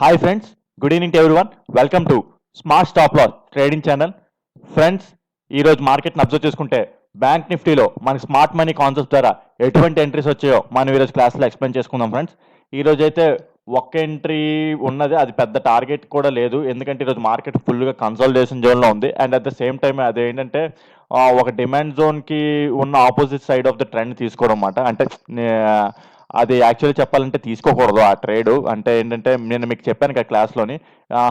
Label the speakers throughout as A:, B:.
A: Hi friends, good evening to everyone. Welcome to Smart Stop Loss Trading channel. Friends, ఈరోజు మార్కెట్ని observe చేసుకుంటే bank నిఫ్టీలో మనకి smart money concept ద్వారా ఎటువంటి ఎంట్రీస్ వచ్చాయో మనం ఈరోజు క్లాస్లో ఎక్స్ప్లెయిన్ చేసుకుందాం. ఫ్రెండ్స్, ఈరోజు అయితే ఒక్క ఎంట్రీ ఉన్నది, అది పెద్ద టార్గెట్ కూడా లేదు. ఎందుకంటే ఈరోజు మార్కెట్ ఫుల్గా కన్సాలిడేషన్ జోన్లో ఉంది. And at the same time అదేంటంటే ఒక డిమాండ్ జోన్కి ఉన్న opposite side of the trend తీసుకోవడం అన్నమాట. అంటే అది యాక్చువల్లీ చెప్పాలంటే తీసుకోకూడదు ఆ ట్రేడ్. అంటే ఏంటంటే నేను మీకు చెప్పాను కదా క్లాస్లోని,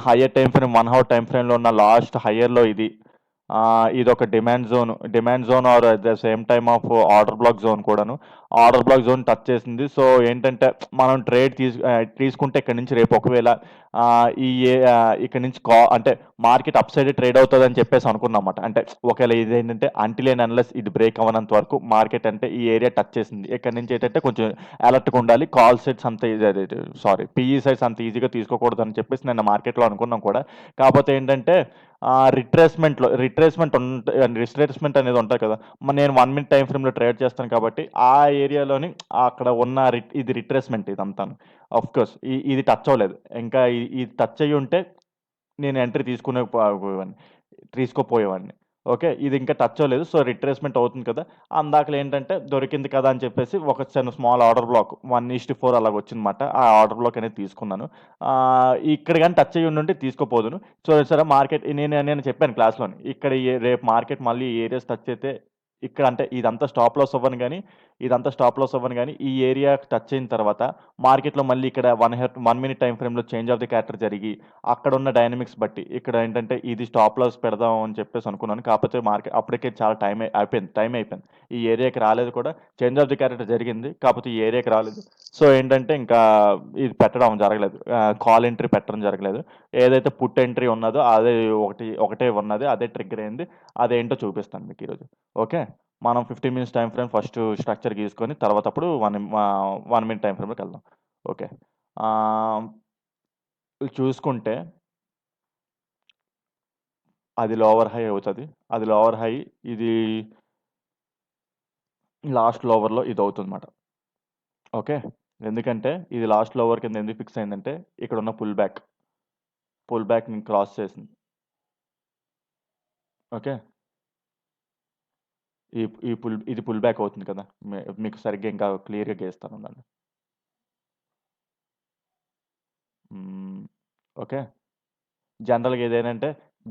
A: higher time frame 1 hour time ఫ్రేమ్లో ఉన్న లాస్ట్ హయ్యర్లో ఇది. ఇదొక demand zone or at the same time of order block zone కూడాను. ఆర్డర్ బ్లాక్ జోన్ టచ్ చేసింది. సో ఏంటంటే మనం ట్రేడ్ తీసుకుంటే ఇక్కడ నుంచి రేపు ఒకవేళ ఇక్కడ నుంచి అంటే మార్కెట్ అప్ సైడ్ ట్రేడ్ అవుతుంది అని చెప్పేసి అనుకున్నమాట. అంటే ఒకవేళ ఇదేంటంటే అంటిల్ అండ్ అన్లెస్ ఇది బ్రేక్ అవ్వనంత వరకు మార్కెట్ అంటే ఈ ఏరియా టచ్ చేసింది. ఇక్కడ నుంచి ఏంటంటే కొంచెం అలర్ట్గా ఉండాలి. కాల్ సెట్స్ అంత పిఈ సైడ్స్ అంత ఈజీగా తీసుకోకూడదు అని చెప్పేసి నేను మార్కెట్లో అనుకున్నాం కూడా. కాకపోతే ఏంటంటే రిట్రేస్మెంట్ అనేది ఉంటుంది కదా. నేను 1 minute టైం ఫ్రేమ్లో ట్రేడ్ చేస్తాను కాబట్టి ఆ ఏరియాలోని అక్కడ ఉన్న ఇది రిట్రేస్మెంట్ ఇదంతా. ఆఫ్ కోర్స్ ఇది టచ్ అవ్వలేదు. ఇంకా ఇది టచ్ అయ్యి ఉంటే నేను ఎంట్రీ తీసుకోపోయేవాడిని. ఓకే, ఇది ఇంకా టచ్ అవ్వలేదు. సో రిట్రేస్మెంట్ అవుతుంది కదా. అందాకలు ఏంటంటే దొరికింది కదా అని చెప్పేసి ఒక చిన్న స్మాల్ ఆర్డర్ బ్లాక్ 1:4 అలాగ వచ్చిందన్నమాట. ఆ ఆర్డర్ బ్లాక్ అనేది తీసుకున్నాను. ఇక్కడ కానీ టచ్ అయ్యి ఉండుంటే తీసుకోపోదును. సో సరే, మార్కెట్ నేను చెప్పాను క్లాస్లోని, ఇక్కడ రేపు మార్కెట్ మళ్ళీ ఈ ఏరియాస్ టచ్ అయితే ఇక్కడ అంటే ఇదంతా స్టాప్ లాస్ అవ్వను కానీ ఈ ఏరియా టచ్ అయిన తర్వాత మార్కెట్లో మళ్ళీ ఇక్కడ 1 minute టైం ఫ్రేమ్లో చేంజ్ ఆఫ్ ది క్యారెక్టర్ జరిగి అక్కడ ఉన్న డైనమిక్స్ బట్టి ఇక్కడ ఏంటంటే ఇది స్టాప్ లాస్ పెడదాం అని చెప్పేసి అనుకున్నాను. కాకపోతే మార్కెట్ అప్పటికే చాలా టైం అయిపోయింది. ఈ ఏరియాకి రాలేదు కూడా. చేంజ్ ఆఫ్ ది క్యారెక్టర్ జరిగింది, కాకపోతే ఈ ఏరియాకి రాలేదు. సో ఏంటంటే ఇంకా ఇది పెట్టడం జరగలేదు. కాల్ ఎంట్రీ పెట్టడం జరగలేదు. ఏదైతే పుట్ ఎంట్రీ ఉన్నదో అదే ఒకటే ఉన్నది, అదే ట్రిగ్గర్ అయింది. అదేంటో చూపిస్తాను మీకు ఈరోజు. ఓకే, మనం 15 minutes time frame first structure గీసుకొని తర్వాత అప్పుడు 1 minute టైం ఫ్రేమ్లోకి వెళ్దాం. ఓకే, చూసుకుంటే అది లోవర్ హై అవుతుంది. అది లోవర్ హై, ఇది లాస్ట్ లోవర్లో ఇది అవుతుంది అన్నమాట. ఓకే, ఎందుకంటే ఇది లాస్ట్ లోవర్ కింద ఎందుకు ఫిక్స్ అయిందంటే ఇక్కడ ఉన్న పుల్ బ్యాక్ని క్రాస్ చేసింది. ఓకే, ఇది పుల్ బ్యాక్ అవుతుంది కదా. మీకు సరిగ్గా ఇంకా క్లియర్గా గీస్తాను దాన్ని. ఓకే,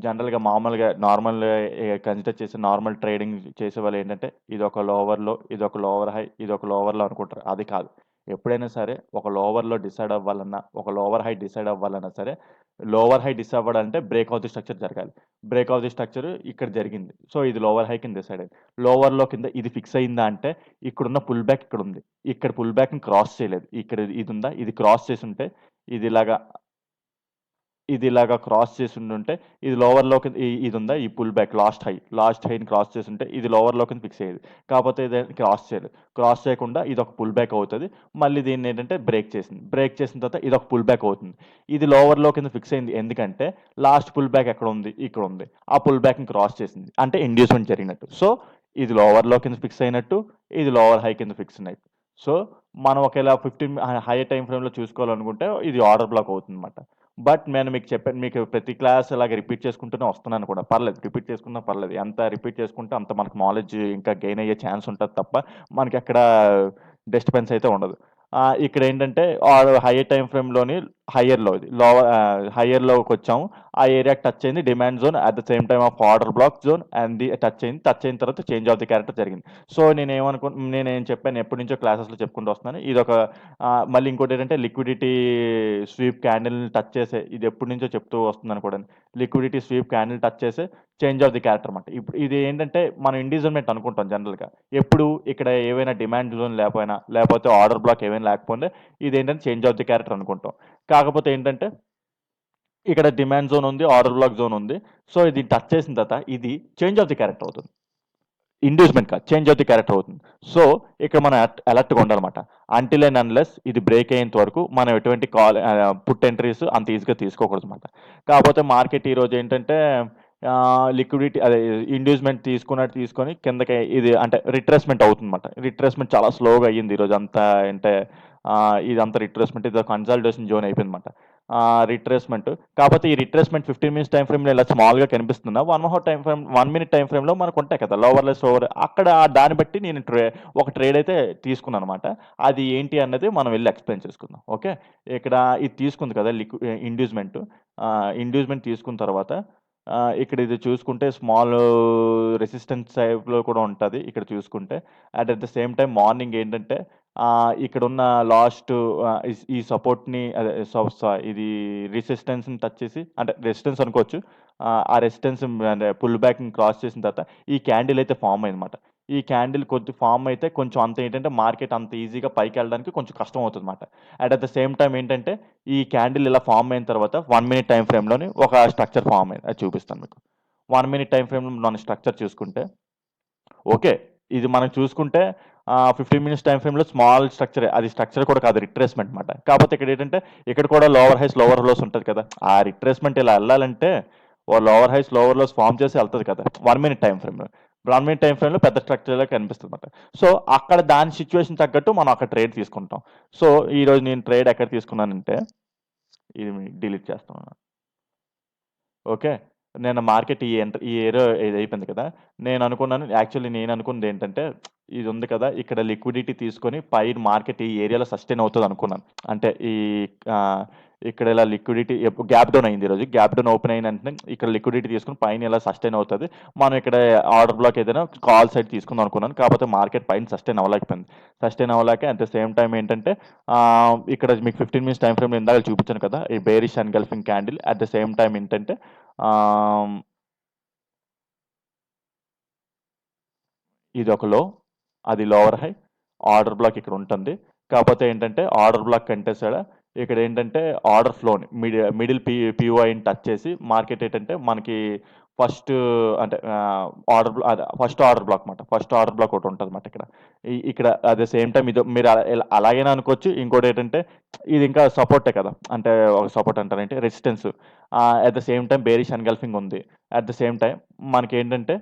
A: జనరల్గా మామూలుగా నార్మల్ కన్సిడర్ చేసే నార్మల్ ట్రేడింగ్ చేసే వాళ్ళు ఏంటంటే ఇదొక లోవర్లో, ఇదొక లోవర్ హై, ఇదొక లోవర్లో అనుకుంటారు. అది కాదు. ఎప్పుడైనా సరే ఒక లోవర్లో డిసైడ్ అవ్వాలన్నా, ఒక లోవర్ హై డిసైడ్ అవ్వాలన్నా సరే, లోవర్ హై డిసైడ్ అవ్వాలంటే బ్రేక్ ఆఫ్ ది స్ట్రక్చర్ జరగాలి. బ్రేక్ ఆఫ్ ది స్ట్రక్చర్ ఇక్కడ జరిగింది. సో ఇది లోవర్ హై కింద డిసైడ్ అయింది. లోవర్లో కింద ఇది ఫిక్స్ అయిందా అంటే ఇక్కడున్న పుల్ బ్యాక్ ఇక్కడ ఉంది. ఇక్కడ పుల్ బ్యాక్ని క్రాస్ చేయలేదు. ఇక్కడ ఇది ఉందా, ఇది క్రాస్ చేసి ఉంటే ఇది ఇలాగా క్రాస్ చేసి ఉండుంటే ఇది లోవర్లోకి ఇది ఉందా, ఈ పుల్ బ్యాక్ లాస్ట్ హైని క్రాస్ చేసి ఉంటే ఇది లోవర్లోకి ఫిక్స్ అయ్యేది. కాకపోతే ఇది క్రాస్ చేయలేదు. క్రాస్ చేయకుండా ఇది ఒక పుల్ బ్యాక్ అవుతుంది. మళ్ళీ దీన్ని ఏంటంటే బ్రేక్ చేసిన తర్వాత ఇది ఒక పుల్ బ్యాక్ అవుతుంది. ఇది లోవర్లో కింద ఫిక్స్ అయింది. ఎందుకంటే లాస్ట్ పుల్ బ్యాక్ ఎక్కడ ఉంది, ఇక్కడ ఉంది. ఆ పుల్ బ్యాక్ని క్రాస్ చేసింది అంటే ఇండ్యూస్మెంట్ జరిగినట్టు. సో ఇది లోవర్లో కింద ఫిక్స్ అయినట్టు, ఇది లోవర్ హై కింద ఫిక్స్ అయినట్టు. సో మనం ఒకవేళ 15 హై టైం ఫ్రేమ్లో చూసుకోవాలనుకుంటే ఇది ఆర్డర్ బ్లాక్ అవుతుంది అనమాట. బట్ నేను మీకు చెప్పాను, మీకు ప్రతి క్లాస్ అలాగే రిపీట్ చేసుకుంటూనే వస్తున్నాను కూడా. పర్లేదు, రిపీట్ చేసుకున్నా పర్లేదు. ఎంత రిపీట్ చేసుకుంటే అంత మనకు నాలెడ్జ్ ఇంకా గెయిన్ అయ్యే ఛాన్స్ ఉంటుంది తప్ప మనకి ఎక్కడ డిస్టర్బెన్స్ అయితే ఉండదు. ఇక్కడ ఏంటంటే హైయర్ టైం ఫ్రేమ్లోని హయ్యర్లో ఇది హయ్యర్లోకి వచ్చాము. ఆ ఏరియాకి టచ్ అయింది demand zone, at the same time of order block zone and touch అయిన తర్వాత చేంజ్ ఆఫ్ ది క్యారెక్టర్ జరిగింది. సో నేనేం చెప్పాను, ఎప్పటి నుంచో క్లాసెస్లో చెప్పుకుంటూ వస్తున్నాను. ఇదొక మళ్ళీ ఇంకోటి ఏంటంటే లిక్విడిటీ స్వీప్ క్యాండిల్ని టచ్ చేసే, ఇది ఎప్పటి నుంచో చెప్తూ వస్తున్నాను కూడా. లిక్విడిటీ స్వీప్ క్యాండిల్ టచ్ చేసే చేంజ్ ఆఫ్ ది క్యారెక్టర్ అనమాట. ఇప్పుడు ఇది ఏంటంటే మనం ఇండివిజువల్మెంట్ అనుకుంటాం జనరల్గా. ఎప్పుడు ఇక్కడ ఏవైనా డిమాండ్ జోన్ లేకపోతే ఆర్డర్ బ్లాక్ ఏమైనా లేకపోతే ఇది ఏంటంటే చేంజ్ ఆఫ్ ది క్యారెక్టర్ అనుకుంటాం. కాకపోతే ఏంటంటే ఇక్కడ డిమాండ్ జోన్ ఉంది, ఆర్డర్ బ్లాక్ జోన్ ఉంది. సో ఇది టచ్ చేసిన తర్వాత ఇది చేంజ్ ఆఫ్ ది క్యారెక్టర్ అవుతుంది. ఇండ్యూస్మెంట్ కాదు, చేంజ్ ఆఫ్ ది క్యారెక్టర్ అవుతుంది. సో ఇక్కడ మనం అలర్ట్గా ఉండాలన్నమాట. అంటిల్ అండ్ అన్లెస్ ఇది బ్రేక్ అయ్యేంత వరకు మనం ఎటువంటి పుట్ ఎంట్రీస్ అంత ఈజీగా తీసుకోకూడదు అనమాట. కాకపోతే మార్కెట్ ఈరోజు ఏంటంటే లిక్విడిటీ అదే ఇండ్యూస్మెంట్ తీసుకొని కిందకి ఇది అంటే రిట్రేస్మెంట్ అవుతుందన్నమాట. రిట్రేస్మెంట్ చాలా స్లోగా అయ్యింది ఈరోజు అంతా. అంటే ఇదంతా రిట్రేస్మెంట్, ఇది కన్సాలిడేషన్ జోన్ అయిపోయిందన్నమాట. రిట్రేస్మెంట్. కాకపోతే ఈ రిట్రేస్మెంట్ 15 మినిట్స్ టైమ్ ఫ్రేమ్లో ఇలా స్మాల్గా కనిపిస్తున్నా 1 hour time frame 1 minute time ఫ్రేమ్లో మనకు ఉంటాయి కదా లోవర్ లెస్ ఓవర్ అక్కడ దాన్ని బట్టి నేను ఒక ట్రేడ్ అయితే తీసుకున్నాను అనమాట. అది ఏంటి అన్నది మనం వెళ్ళి ఎక్స్ప్లెయిన్ చేసుకుందాం. ఓకే, ఇక్కడ ఇది తీసుకుంది కదా ఇండ్యూస్మెంట్. ఇండ్యూస్మెంట్ తీసుకున్న తర్వాత ఇక్కడ ఇది చూసుకుంటే స్మాల్ రెసిస్టెన్స్ టైప్లో కూడా ఉంటుంది ఇక్కడ చూసుకుంటే. And at the same time morning ఏంటంటే ఇక్కడున్న లాస్ట్ ఈ సపోర్ట్‌ని అదే ఇది రెసిస్టెన్స్‌ని టచ్ చేసి అంటే రెసిస్టెన్స్ అనుకోవచ్చు. ఆ రెసిస్టెన్స్ అంటే పుల్ బ్యాక్‌ని క్రాస్ చేసిన తర్వాత ఈ క్యాండిల్ అయితే ఫార్మ్ అయిందన్నమాట. ఈ క్యాండిల్ ఫార్మ్ అయితే కొంచెం అంత ఏంటంటే మార్కెట్ అంత ఈజీగా పైకెళ్ళడానికి కొంచెం కష్టం అవుతుందన్నమాట. And at the same time ఏంటంటే ఈ క్యాండిల్ ఇలా ఫార్మ్ అయిన తర్వాత 1 మినిట్ టైమ్ ఫ్రేమ్‌లోని ఒక స్ట్రక్చర్ ఫార్మ్ అయింది. అది చూపిస్తాను మీకు. 1 మినిట్ టైమ్ ఫ్రేమ్‌లో మనం స్ట్రక్చర్ చూసుకుంటే ఓకే, ఇది మనం చూసుకుంటే 15 మినిట్స్ టైమ్ ఫ్రేమ్‌లో స్మాల్ స్ట్రక్చరే. అది స్ట్రక్చర్ కూడా కాదు రిట్రేస్మెంట్ మాట. కాకపోతే ఇక్కడ ఏంటంటే ఇక్కడ కూడా లోవర్ హైస్, లోవర్ లోస్ ఉంటది కదా! ఆ రిట్రేస్మెంట్ ఇలా ఎళ్ళాలంటే ఓ lower highs, lower lows form చేసి ఎళ్తది కదా! 1 మినిట్ టైమ్ ఫ్రేమ్‌లో. 1 మినిట్ టైమ్ ఫ్రేమ్‌లో పెద్ద స్ట్రక్చర్‌లా కనిపిస్తదన్నమాట. సో, అక్కడ దాని సిట్యుయేషన్ తగ్గట్టు మనం అక్కడ ట్రేడ్ తీసుకుంటాం. సో, ఈరోజు నేను ట్రేడ్ ఎక్కడ తీసుకున్నానంటే ఇది డిలీట్ చేస్తున్నాను. ఓకే, నేను మార్కెట్ ఈ ఏరియా ఇది అయిపోయింది కదా! నేను అనుకున్నది ఏంటంటే ఇది ఉంది కదా! ఇక్కడ లిక్విడిటీ తీసుకొని పైన మార్కెట్ ఈ ఏరియాలో సస్టైన్ అవుతది అనుకున్నాను. అంటే ఇక్కడ ఇలా లిక్విడిటీ గ్యాప్ డౌన్ అయింది ఈరోజు. గ్యాప్ డౌన్ ఓపెన్ అయిన వెంటనే ఇక్కడ లిక్విడిటీ తీసుకొని పైన ఇలా సస్టైన్ అవుతది. మనం ఇక్కడ ఆర్డర్ బ్లాక్ ఏదైనా కాల్ సైడ్ తీసుకుందాం అనుకున్నాను. కాకపోతే మార్కెట్ పైన సస్టైన్ అవ్వలేకపోయింది. సస్టైన్ అవ్వలేక అట్ ద సేమ్ టైమ్ ఏంటంటే ఇక్కడ మీకు 15 మినిట్స్ టైమ్ ఫ్రేమ్‌లో ఇందాక చూపించాను కదా! ఈ bearish engulfing candle at the same time ఏంటంటే ఆహ్, ఇది ఒక లో, అది లోవర్ హై, ఆర్డర్ బ్లాక్ ఇక్కడ ఉంటుంది. కాకపోతే ఏంటంటే ఆర్డర్ బ్లాక్ కంటే ఇక్కడ ఏంటంటే ఆర్డర్ ఫ్లోని మిడిల్ పీఓఐని టచ్ చేసి మార్కెట్ ఏంటంటే మనకి ఫస్ట్ అంటే ఫస్ట్ ఆర్డర్ బ్లాక్ మాట. ఫస్ట్ ఆర్డర్ బ్లాక్ ఒకటి ఉంటదన్నమాట ఇక్కడ. ఇక్కడ అట్ ద సేమ్ టైమ్ ఇది మీరు అలాగైనా అనుకోవచ్చు. ఇంకోటి ఏంటంటే ఇది ఇంకా సపోర్టే కదా! అంటే ఒక సపోర్ట్ అంటారేంటి resistance. At the same time bearish engulfing ఉంది. అట్ ద సేమ్ టైమ్ మనకేంటంటే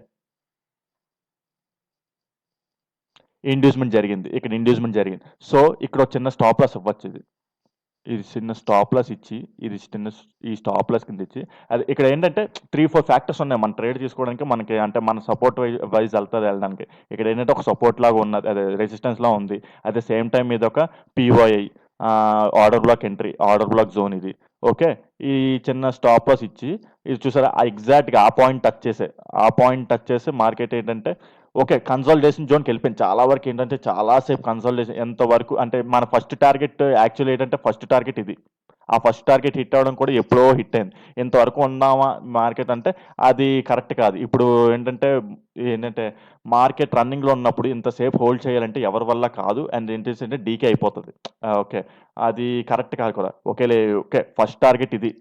A: ఇండ్యూస్మెంట్ జరిగింది. ఇక్కడ ఇండ్యూస్మెంట్ జరిగింది. సో, ఇక్కడ ఒక చిన్న స్టాప్ లాస్ ఇవ్వచ్చు ఇది. ఇది చిన్న స్టాప్ లాస్ ఇచ్చి, ఈ స్టాప్ లాస్ కింద ఇచ్చి, అది ఇక్కడ ఏంటంటే 3, 4 ఫ్యాక్టర్స్ ఉన్నాయి. మన ట్రేడ్ తీసుకోవడానికి మనకి అంటే మన సపోర్ట్ వైజ్ ఎళ్ళడానికి. ఇక్కడ ఏంటంటే ఒక సపోర్ట్ లాగా ఉన్నది. అదే రెసిస్టెన్స్‌లా ఉంది. అట్ ద సేమ్ టైమ్ ఇదొక POI order block entry, order block zone ఇది. ఓకే, ఈ చిన్న స్టాప్ లాస్ ఇచ్చి, ఇది చూసారా ఎగ్జాక్ట్‌గా ఆ పాయింట్ టచ్ చేసే. ఆ పాయింట్ టచ్ చేసి మార్కెట్ ఏంటంటే ఓకే, కన్సాలిడేషన్ జోన్‌కెళ్ళిపోయింది. చాలా వరకు ఏంటంటే చాలా సేపు కన్సాలిడేషన్ ఎంతవరకు అంటే మన ఫస్ట్ టార్గెట్ యాక్చువల్లీ ఏంటంటే ఫస్ట్ టార్గెట్ ఇది. ఆ ఫస్ట్ టార్గెట్ హిట్ అవ్వడం కూడా ఎప్పుడో హిట్ అయింది. ఇంతవరకు ఉన్నామా మార్కెట్ అంటే అది కరెక్ట్ కాదు. ఇప్పుడు ఏంటంటే మార్కెట్ రన్నింగ్‌లో ఉన్నప్పుడు ఇంతసేపు హోల్డ్ చేయాలంటే ఎవరి వల్ల కాదు. అండ్ ఏంటంటే డీకే అయిపోతది. ఓకే, అది కరెక్ట్ కాదు కూడా. ఓకే, ఫస్ట్ టార్గెట్ ఇది.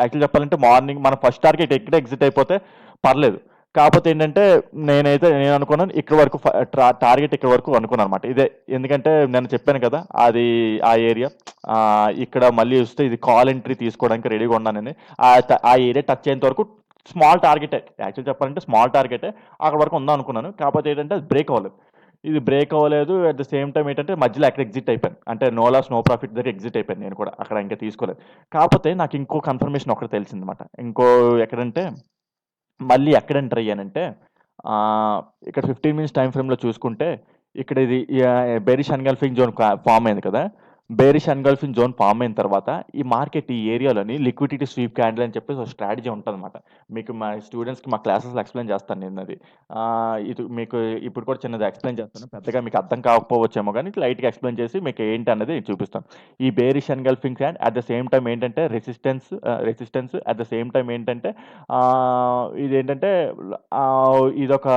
A: యాక్చువల్లీ చెప్పాలంటే మార్నింగ్ మన ఫస్ట్ టార్గెట్ ఎక్కడ ఎగ్జిట్ అయిపోతే పర్లేదు. కాకపోతే ఏంటంటే నేను అనుకున్నాను ఇక్కడ వరకు టార్గెట్ ఇక్కడ వరకు అనుకున్నాను అనమాట. ఇదే ఎందుకంటే నేను చెప్పాను కదా! అది ఆ ఏరియా ఇక్కడ మళ్ళీ వస్తే ఇది కాల్ ఎంట్రీ తీసుకోవడానికి రెడీగా ఉన్నానని. ఆ ఏరియా టచ్ అయ్యేంత వరకు స్మాల్ టార్గెటే. యాక్చువల్లీ చెప్పాలంటే స్మాల్ టార్గెటే. అక్కడి వరకు ఉందాం అనుకున్నాను. కాకపోతే ఏంటంటే అది బ్రేక్ అవ్వలేదు. ఇది బ్రేక్ అవ్వలేదు. అట్ ద సేమ్ టైమ్ ఏంటంటే మధ్యలో అక్కడ ఎగ్జిట్ అయిపోయాను. అంటే నో లాస్ నో ప్రాఫిట్ దగ్గర ఎగ్జిట్ అయిపోయాను నేను కూడా. అక్కడ ఇంకా తీసుకోలేదు. కాకపోతే నాకు ఇంకో కన్ఫర్మేషన్ ఒకటి తెలిసిందన్నమాట. ఎక్కడంటే మళ్ళీ ఎక్కడ ఎంటర్ అయ్యానంటే ఇక్కడ 15 మినిట్స్ టైమ్ ఫ్రేమ్‌లో చూసుకుంటే ఇక్కడ ఇది బేరిష్ ఎన్గల్ఫింగ్ జోన్ ఫార్మ్ అయింది కదా! బేరిష్ ఎన్గల్ఫింగ్ జోన్ ఫార్మ్ అయిన తర్వాత ఈ మార్కెట్ ఈ ఏరియాలోని లిక్విడిటీ స్వీప్ క్యాండిల్ అని చెప్పేసి ఒక స్ట్రాటజీ ఉంటదన్నమాట. మీకు మా స్టూడెంట్స్‌కి మా క్లాసెస్‌లో ఎక్స్‌ప్లెయిన్ చేస్తాను నేనది. ఇది మీకు ఇప్పుడు కూడా చిన్నది ఎక్స్‌ప్లెయిన్ చేస్తాను. పెద్దగా మీకు అర్థం కాకపోవచ్చేమో గానీ లైట్‌గా ఎక్స్‌ప్లెయిన్ చేసి మీకు ఏంటి అన్నది చూపిస్తాను. ఈ bearish engulfing candle at the same time ఏంటంటే resistance at the same time ఏంటంటే ఇదేంటంటే ఇదొక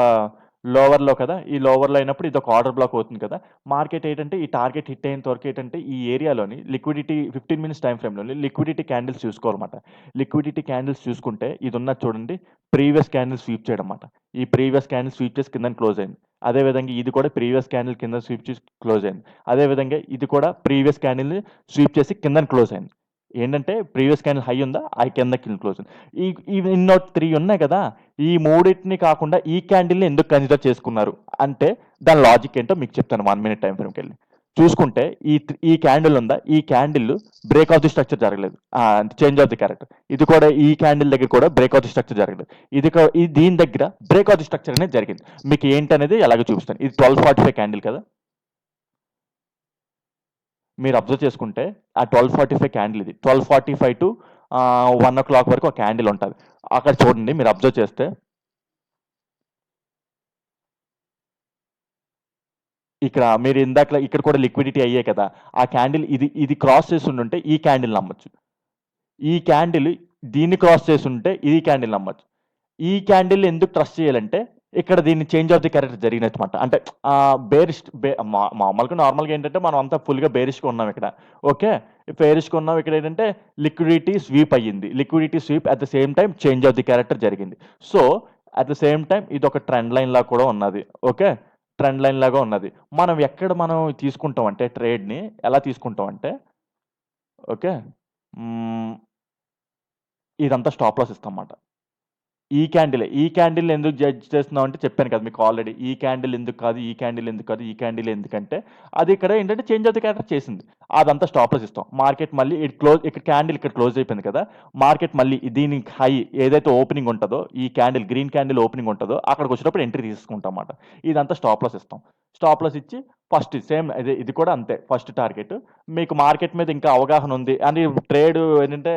A: లోవర్‌లో కదా! ఈ లోవర్‌లో అయినప్పుడు ఇదొక ఆర్డర్ బ్లాక్ అవుతుంది కదా! మార్కెట్ ఏంటంటే ఈ టార్గెట్ హిట్ అయ్యేంత వరకు ఏంటంటే ఈ ఏరియాలోని లిక్విడిటీ 15 మినిట్స్ టైమ్ ఫ్రేమ్‌లోని లిక్విడిటీ క్యాండిల్స్ చూసుకోవాలన్నమాట. లిక్విడిటీ క్యాండిల్స్ చూసుకుంటే ఇదున్నది చూడండి. ప్రీవియస్ క్యాండిల్ స్వీప్ చేయడం మాట. ఈ ప్రీవియస్ క్యాండిల్ స్వీప్ చేసి కిందన క్లోజ్ అయింది. అదే విధంగా ఇది కూడా ప్రీవియస్ క్యాండిల్ కింద స్వీప్ చేసి క్లోజ్ అయింది. అదే విధంగా ఇది కూడా ప్రీవియస్ క్యాండిల్‌ని స్వీప్ చేసి కిందన క్లోజ్ అయింది. ఏంటంటే ప్రీవియస్ క్యాండిల్ హై ఉందా? ఆ కింద క్లోజ్ అయింది. ఇవి ఇన్నో 3 ఉన్నాయి కదా! ఈ మూడిటిని కాకుండా ఈ క్యాండిల్‌ని ఎందుకు కన్సిడర్ చేసుకున్నారు? అంటే దాని లాజిక్ ఏంటో మీకు చెప్తాను 1 మినిట్ టైమ్ ఫ్రేమ్‌కెళ్ళి. చూసుకుంటే ఈ క్యాండిల్ ఉందా, ఈ candle break of the structure జరగలేదు, చేంజ్ ఆఫ్ ది క్యారెక్టర్. ఇది కూడా ఈ క్యాండిల్ దగ్గర కూడా బ్రేక్ ఆఫ్ ది స్ట్రక్చర్ జరగలేదు. దీని దగ్గర బ్రేక్ ఆఫ్ ది స్ట్రక్చర్ అనేది జరిగింది. మీకు ఏంటనేది ఎలాగో చూపిస్తాను. ఇది 1245 క్యాండిల్ కదా, మీరు అబ్జర్వ్ చేసుకుంటే ఆ 1245 క్యాండిల్, ఇది 1245 టు 1 o'clock వరకు ఒక క్యాండిల్ ఉంటుంది. అక్కడ చూడండి, మీరు అబ్జర్వ్ చేస్తే ఇక్కడ మీరు ఇందాక ఇక్కడ కూడా లిక్విడిటీ అయ్యే కదా, ఆ క్యాండిల్ ఇది క్రాస్ చేసి ఉంటే ఈ క్యాండిల్ నమ్మచ్చు. ఈ క్యాండిల్ దీన్ని క్రాస్ చేసి ఉంటే ఈ క్యాండిల్ నమ్మచ్చు. ఈ క్యాండిల్ ఎందుకు ట్రస్ట్ చేయాలంటే ఇక్కడ దీన్ని చేంజ్ ఆఫ్ ది క్యారెక్టర్ జరిగినట్టు. అంటే బేరిష్ మామూలుగా నార్మల్గా ఏంటంటే మనం అంతా ఫుల్గా బేరిష్గా ఉన్నాం ఇక్కడ. ఓకే, బేరిష్గా ఉన్నాం. ఇక్కడ ఏంటంటే లిక్విడిటీ స్వీప్ అయ్యింది. Liquidity sweep at the same time change of the character జరిగింది. So at the same time ఇది ఒక ట్రెండ్ లైన్ లాగా కూడా ఉన్నది. ఓకే, ట్రెండ్ లైన్ లాగా ఉన్నది. మనం తీసుకుంటాం అంటే ట్రేడ్ని ఎలా తీసుకుంటాం అంటే, ఓకే, ఇదంతా స్టాప్ లాస్ ఇస్తాం అన్నమాట. ఈ క్యాండిల్ ఎందుకు జడ్జ్ చేస్తున్నాం అంటే చెప్పాను కదా మీకు ఆల్రెడీ. ఈ క్యాండిల్ ఎందుకు కాదు, ఈ క్యాండిల్ ఎందుకు కాదు, ఈ క్యాండిల్ ఎందుకంటే అది ఇక్కడ ఏంటంటే చేంజ్ ఆఫ్ ది క్యారెక్టర్ చేసింది. అదంతా స్టాప్ లాస్ ఇస్తాం. మార్కెట్ మళ్ళీ ఇక్కడ క్యాండిల్ ఇక్కడ క్లోజ్ అయిపోయింది కదా, మార్కెట్ మళ్ళీ దీని హై ఏదైతే ఓపెనింగ్ ఉంటుందో, ఈ క్యాండిల్ గ్రీన్ క్యాండిల్ ఓపెనింగ్ ఉంటుందో అక్కడికి వచ్చినప్పుడు ఎంట్రీ తీసుకుంటాం అన్నమాట. ఇదంతా స్టాప్ లాస్ ఇస్తాం. స్టాప్ లాస్ ఇచ్చి ఫస్ట్ సేమ్ ఇది కూడా అంతే. ఫస్ట్ టార్గెట్ మీకు మార్కెట్ మీద ఇంకా అవగాహన ఉంది అని ట్రేడ్ ఏంటంటే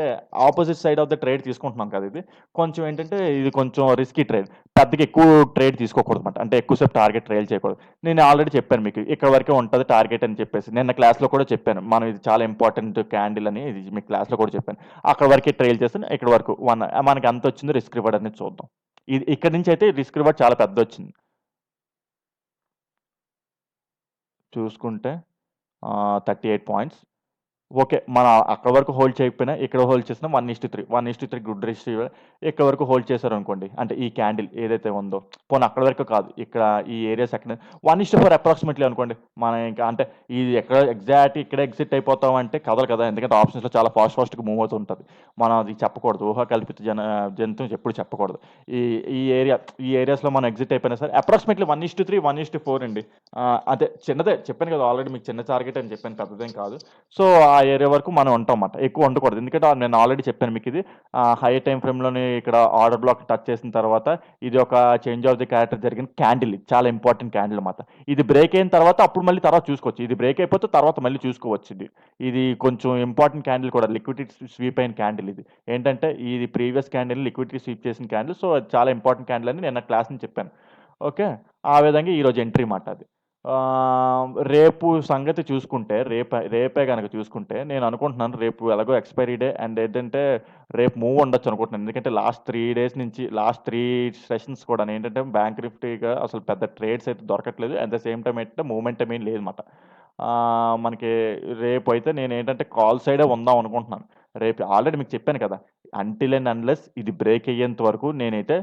A: opposite side of the trade తీసుకుంటున్నాం కదా, ఇది కొంచెం ఏంటంటే ఇది కొంచెం రిస్కీ ట్రేడ్. పెద్దగా ఎక్కువ ట్రేడ్ తీసుకోకూడదు అనమాట. అంటే ఎక్కువసేపు టార్గెట్ ట్రేడ్ చేయకూడదు. నేను ఆల్రెడీ చెప్పాను మీకు ఇక్కడ వరకే ఉంటుంది టార్గెట్ అని చెప్పేసి. నిన్న క్లాస్లో కూడా చెప్పాను, మనం ఇది చాలా ఇంపార్టెంట్ క్యాండిల్ అని. ఇది మీ క్లాస్లో కూడా చెప్పాను. అక్కడ వరకే ట్రేల్ చేస్తే ఇక్కడ వరకు మనకి ఎంత వచ్చిందో రిస్క్ రివార్డ్ అనేది చూద్దాం. ఇది ఇక్కడ నుంచి అయితే రిస్క్ రివార్డ్ చాలా పెద్ద వచ్చింది. చూసుకుంటే 38 పాయింట్స్. ఓకే, మనం అక్కడ వరకు హోల్డ్ చేయకపోయినా ఇక్కడ హోల్డ్ చేసినా 1:3 గుడ్ రిసీవర్. ఇక్కడ వరకు హోల్డ్ చేశారు అనుకోండి, అంటే ఈ క్యాండిల్ ఏదైతే ఉందో, పోనీ అక్కడ వరకు కాదు, ఇక్కడ ఈ ఏరియాస్ ఎక్కడ 1:4 అప్రాక్సిమేట్లీ అనుకోండి. మనం ఇంకా అంటే ఇది ఎక్కడ ఎగ్జాక్ట్ ఇక్కడ ఎగ్జిట్ అయిపోతాం అంటే కదలు కదా, ఎందుకంటే ఆప్షన్స్లో చాలా ఫాస్ట్గా మూవ్ అవుతూ ఉంటుంది. మనం అది చెప్పకూడదు, ఊహాకల్పిత జంతువు ఎప్పుడు చెప్పకూడదు. ఈ ఏరియాస్లో మనం ఎగ్జిట్ అయిపోయినా సరే అప్రాక్సిమేట్లీ 1:3 1:4 అండి. అదే చిన్నదే చెప్పాను కదా ఆల్రెడీ మీకు, చిన్న టార్గెట్ అని చెప్పాను, పెద్దదేం కాదు. సో ఆ ఏరియా వరకు మనం ఉంటాం అన్నమాట. ఎక్కువ ఉండకూడదు, ఎందుకంటే నేను ఆల్రెడీ చెప్పాను మీకు, ఇది హై టైం ఫ్రేమ్లోని ఇక్కడ ఆర్డర్ బ్లాక్ టచ్ చేసిన తర్వాత ఇది ఒక చేంజ్ ఆఫ్ ది క్యారెక్టర్ జరిగిన క్యాండిల్. ఇది చాలా ఇంపార్టెంట్ క్యాండిల్ అన్నమాట. ఇది బ్రేక్ అయిన తర్వాత అప్పుడు మళ్ళీ తర్వాత చూసుకోవచ్చు. ఇది బ్రేక్ అయిపోతే తర్వాత మళ్ళీ చూసుకోవచ్చు. ఇది కొంచెం ఇంపార్టెంట్ క్యాండిల్ కూడా, లిక్విడిటీ స్వీప్ అయిన క్యాండిల్. ఇది ఏంటంటే ఇది ప్రీవియస్ క్యాండిల్ లిక్విడిటీ స్వీప్ చేసిన క్యాండిల్. సో అది చాలా ఇంపార్టెంట్ క్యాండిల్ అని నేను క్లాస్ నుంచి చెప్పాను. ఓకే, ఆ విధంగా ఈరోజు ఎంట్రీ మాట అది. రేపు సంగతి చూసుకుంటే రేపే కనుక చూసుకుంటే నేను అనుకుంటున్నాను రేపు ఎలాగో ఎక్స్పైరీ డే అండ్ ఏంటంటే రేపు మూవ్ ఉండొచ్చు అనుకుంటున్నాను. ఎందుకంటే లాస్ట్ 3 days నుంచి లాస్ట్ 3 సెషన్స్ కూడా ఏంటంటే బ్యాంక్ నిఫ్టీగా అసలు పెద్ద ట్రేడ్స్ అయితే దొరకట్లేదు. అట్ ద సేమ్ టైం ఏంటంటే మూమెంటం ఏం లేదన్నమాట. మనకి రేపు అయితే నేను ఏంటంటే కాల్ సైడే ఉందాం అనుకుంటున్నాను. రేపు ఆల్రెడీ మీకు చెప్పాను కదా, అంటిల్ అండ్ అన్లెస్ ఇది బ్రేక్ అయ్యేంత వరకు నేనైతే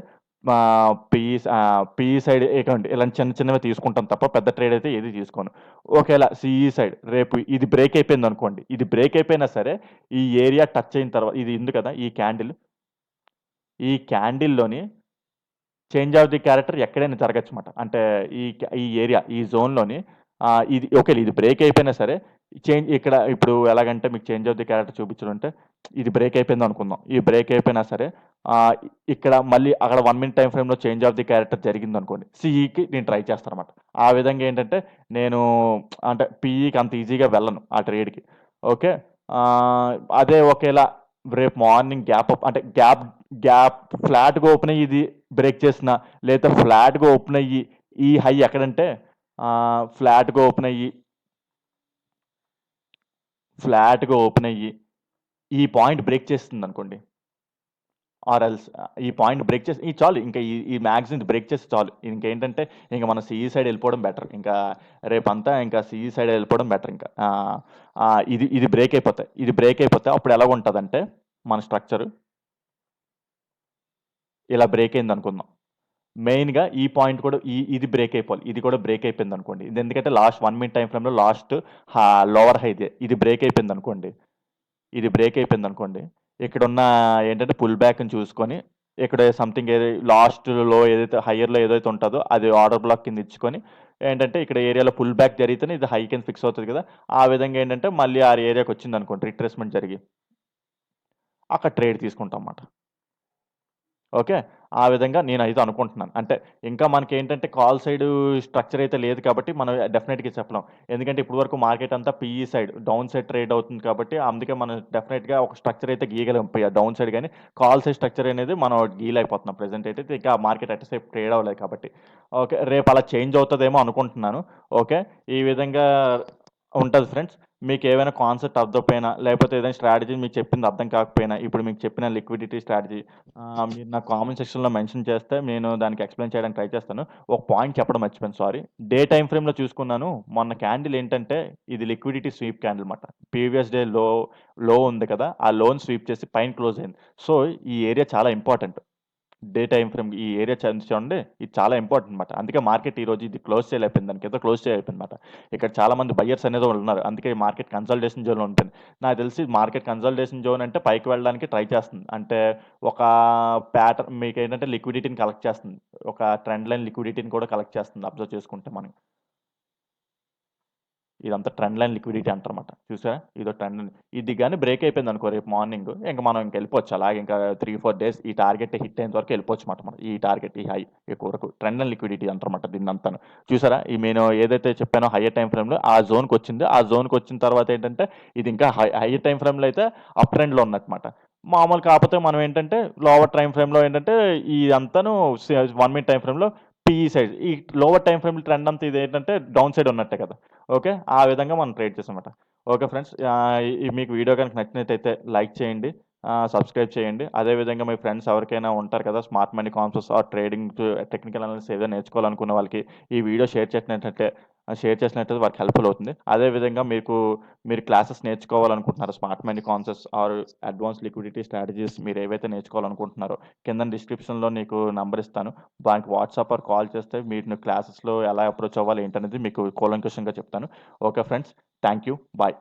A: పిఈ సైడ్ అకౌంట్ ఇలాంటి చిన్నవి తీసుకుంటాను తప్ప పెద్ద ట్రేడ్ అయితే ఏది తీసుకోను. ఒకవేళ సిఈ సైడ్ రేపు ఇది బ్రేక్ అయిపోయింది అనుకోండి, ఇది బ్రేక్ అయిపోయినా సరే ఈ ఏరియా టచ్ అయిన తర్వాత ఇది ఉంది కదా, ఈ క్యాండిల్లోని చేంజ్ ఆఫ్ ది క్యారెక్టర్ ఎక్కడైనా జరగచ్చు అనమాట. అంటే ఈ ఏరియా ఈ జోన్లోని ఇది ఓకే, ఇది బ్రేక్ అయిపోయినా సరే ఇక్కడ ఇప్పుడు ఎలాగంటే మీకు చేంజ్ ఆఫ్ ది క్యారెక్టర్ చూపించడం అంటే ఇది బ్రేక్ అయిపోయింది అనుకుందాం. ఈ బ్రేక్ అయిపోయినా సరే ఇక్కడ మళ్ళీ అక్కడ 1 minute టైం ఫ్రేమ్లో చేంజ్ ఆఫ్ ది క్యారెక్టర్ జరిగింది అనుకోండి, సిఈకి నేను ట్రై చేస్తాను అనమాట. ఆ విధంగా ఏంటంటే నేను అంటే పిఈకి అంత ఈజీగా వెళ్ళను ఆ ట్రేడ్కి. ఓకే, అదే ఒకేలా రేపు మార్నింగ్ గ్యాప్ అప్ అంటే గ్యాప్ ఫ్లాట్గా ఓపెన్ అయ్యి ఇది బ్రేక్ చేసిన, లేదా ఫ్లాట్గా ఓపెన్ అయ్యి ఈ హై ఎక్కడంటే ఫ్లాట్గా ఓపెన్ అయ్యి ఈ పాయింట్ బ్రేక్ చేస్తుంది అనుకోండి, ఆర్ ఎల్స్ ఈ పాయింట్ బ్రేక్ చేసి ఈ చాలు, ఇంకా ఈ మ్యాక్సిమం బ్రేక్ చేసి చాలు. ఇంకేంటంటే ఇంకా మన సిఈ సైడ్ వెళ్ళిపోవడం బెటర్. ఇంకా రేపంతా ఇంకా సిఈ సైడ్ వెళ్ళిపోవడం బెటర్. ఇంకా ఇది బ్రేక్ అయిపోతే అప్పుడు ఎలా ఉంటుందంటే మన స్ట్రక్చర్ ఇలా బ్రేక్ అయింది అనుకుందాం. మెయిన్గా ఈ పాయింట్ కూడా ఇది బ్రేక్ అయిపోవాలి. ఇది కూడా బ్రేక్ అయిపోయింది అనుకోండి, ఇది ఎందుకంటే లాస్ట్ 1 minute టైం ఫ్రేమ్లో లాస్ట్ లోవర్ హై ఇది బ్రేక్ అయిపోయింది అనుకోండి, ఇక్కడ ఉన్న ఏంటంటే పుల్ బ్యాక్ని చూసుకొని ఇక్కడ సంథింగ్ లాస్ట్లో ఏదైతే హయ్యర్లో ఏదైతే ఉంటుందో అది ఆర్డర్ బ్లాక్ కింద ఇచ్చుకొని ఏంటంటే ఇక్కడ ఏరియాలో పుల్ బ్యాక్ జరిగితేనే ఇది హై కింద ఫిక్స్ అవుతది కదా! ఆ విధంగా ఏంటంటే మళ్ళీ ఆ ఏరియాకొచ్చిందనుకోండి రిట్రేస్‌మెంట్ జరిగి, అక్కడ ట్రేడ్ తీసుకుంటాం మాట. ఓకే. ఆ విధంగా నేనైతే అనుకుంటున్నాను. అంటే ఇంకా మనకేంటంటే కాల్ సైడు స్ట్రక్చర్ అయితే లేదు కాబట్టి మనం డెఫినెట్‌గా చెప్పలేం. ఎందుకంటే ఇప్పటి వరకు మార్కెట్ అంతా PE side down side trade అవుతుంది కాబట్టి అందుకే మనం డెఫినెట్‌గా ఒక స్ట్రక్చర్ అయితే గీయగలం డౌన్ సైడ్ గాని, కాల్ సైడ్ స్ట్రక్చర్ అనేది మనం గీయలేకపోతున్నాం ప్రెజెంట్ అయితే. ఇంకా మార్కెట్ అటుసేపు ట్రేడ్ అవ్వలేదు కాబట్టి. ఓకే. రేపు అలా చేంజ్ అవుతదేమో అనుకుంటున్నాను. ఓకే. ఈ విధంగా ఉంటది ఫ్రెండ్స్. మీకేవైనా కాన్సెప్ట్ అర్థమైపోయినా, లేకపోతే ఏదైనా స్ట్రాటజీ మీకు చెప్పింది అర్థం కాకపోయినా, ఇప్పుడు మీకు చెప్పిన లిక్విడిటీ స్ట్రాటజీ మీరు నాకు కామెంట్ సెక్షన్‌లో మెన్షన్ చేస్తే నేను దానికి ఎక్స్‌ప్లెయిన్ చేయడానికి ట్రై చేస్తాను. ఒక పాయింట్ చెప్పడం మర్చిపోయాను సారీ. డే టైమ్ ఫ్రేమ్‌లో చూసుకున్నాను. మొన్న క్యాండిల్ ఏంటంటే ఇది లిక్విడిటీ స్వీప్ క్యాండిల్ మాట. ప్రీవియస్ డే లో ఉంది కదా! ఆ లోని స్వీప్ చేసి పైన క్లోజ్ అయింది. సో, ఈ ఏరియా చాలా ఇంపార్టెంట్. డే టైమ్ ఫ్రేమ్ ఈ ఏరియా చూడండి ఇది చాలా ఇంపార్టెంట్ మాట. అందుకే మార్కెట్ ఈరోజు ఇది క్లోజ్ చేయలేకపోయింది. దాని కింద క్లోజ్ చేయలేకపోయిందన్నమాట. ఇక్కడ చాలా మంది బయర్స్ అనేది ఉన్నారు. అందుకే మార్కెట్ కన్సల్టేషన్ జోన్‌లో ఉంటుంది. నాకు తెలిసి మార్కెట్ కన్సల్టేషన్ జోన్ అంటే పైకి వెళ్ళడానికి ట్రై చేస్తుంది. అంటే ఒక ప్యాటర్న్ మీకేంటంటే లిక్విడిటీని కలెక్ట్ చేస్తుంది. ఒక ట్రెండ్ లైన్ లిక్విడిటీని కూడా కలెక్ట్ చేస్తుంది అబ్జర్వ్ చేసుకుంటే మనం. ఇదంతా ట్రెండ్ లైన్ లిక్విడిటీ అంటారన్నమాట. చూసారా? ఇదో ట్రెండ్ ఇది గాని బ్రేక్ అయిపోయిందనుకో రేపు మార్నింగ్ ఇంక మనం ఇంకెళ్ళిపోవచ్చు. అలాగే ఇంకా 3, 4 డేస్ ఈ టార్గెట్ హిట్ అయ్యేంత వరకు వెళ్ళిపోవచ్చమాట మనం. ఈ టార్గెట్ ఈ హై ఎక్కువ వరకు ట్రెండ్ లైన్ లిక్విడిటీ అంటారన్నమాట దీన్నంతాను. చూసారా? నేను ఏదైతే చెప్పానో హైయర్ టైమ్ ఫ్రేమ్‌లో ఆ జోన్‌కొచ్చింది. ఆ జోన్‌కొచ్చిన తర్వాత ఏంటంటే ఇది ఇంకా హైయర్ టైమ్ ఫ్రేమ్‌లో అయితే అప్ ట్రెండ్‌లో ఉన్నట్టమాట. మామూలు కాకపోతే మనం ఏంటంటే లోవర్ టైమ్ ఫ్రేమ్‌లో ఏంటంటే ఇదంతాను 1 మినిట్ టైమ్ ఫ్రేమ్‌లో పీఈ సైడ్ ఈ లోవర్ టైమ్ ఫ్రేమ్ ట్రెండ్ అంతా ఇదేంటంటే డౌన్ సైడ్ ఉన్నట్టే కదా! ఓకే. ఆ విధంగా మనం ట్రేడ్ చేసామట. Okay friends. మీకు వీడియో గనుక నచ్చినట్టయితే లైక్ చేయండి. సబ్స్క్రైబ్ చేయండి. అదే విధంగా మీ ఫ్రెండ్స్ ఎవరికైనా ఉంటారు కదా! Smart money concepts or trading technical analysis ఏదో నేర్చుకోవాలనుకున్న వాళ్ళకి ఈ వీడియో షేర్ చేసినట్టయితే వారికి హెల్ప్‌ఫుల్ అవుతుంది. అదే విధంగా మీరు క్లాసెస్ నేర్చుకోవాలనుకుంటున్నారో smart money concepts or advance liquidity strategies మీరేవైతే నేర్చుకోవాలనుకుంటున్నారో కింద డిస్క్రిప్షన్‌లో నీకు నంబర్ ఇస్తాను. దానికి వాట్సాప్ ఆర్ కాల్ చేస్తే మీరు క్లాసెస్‌లో ఎలా అప్రోచ్ అవ్వాలి ఏంటనేది మీకు కూలంకషంగా చెప్తాను. Okay friends. Thank you. Bye.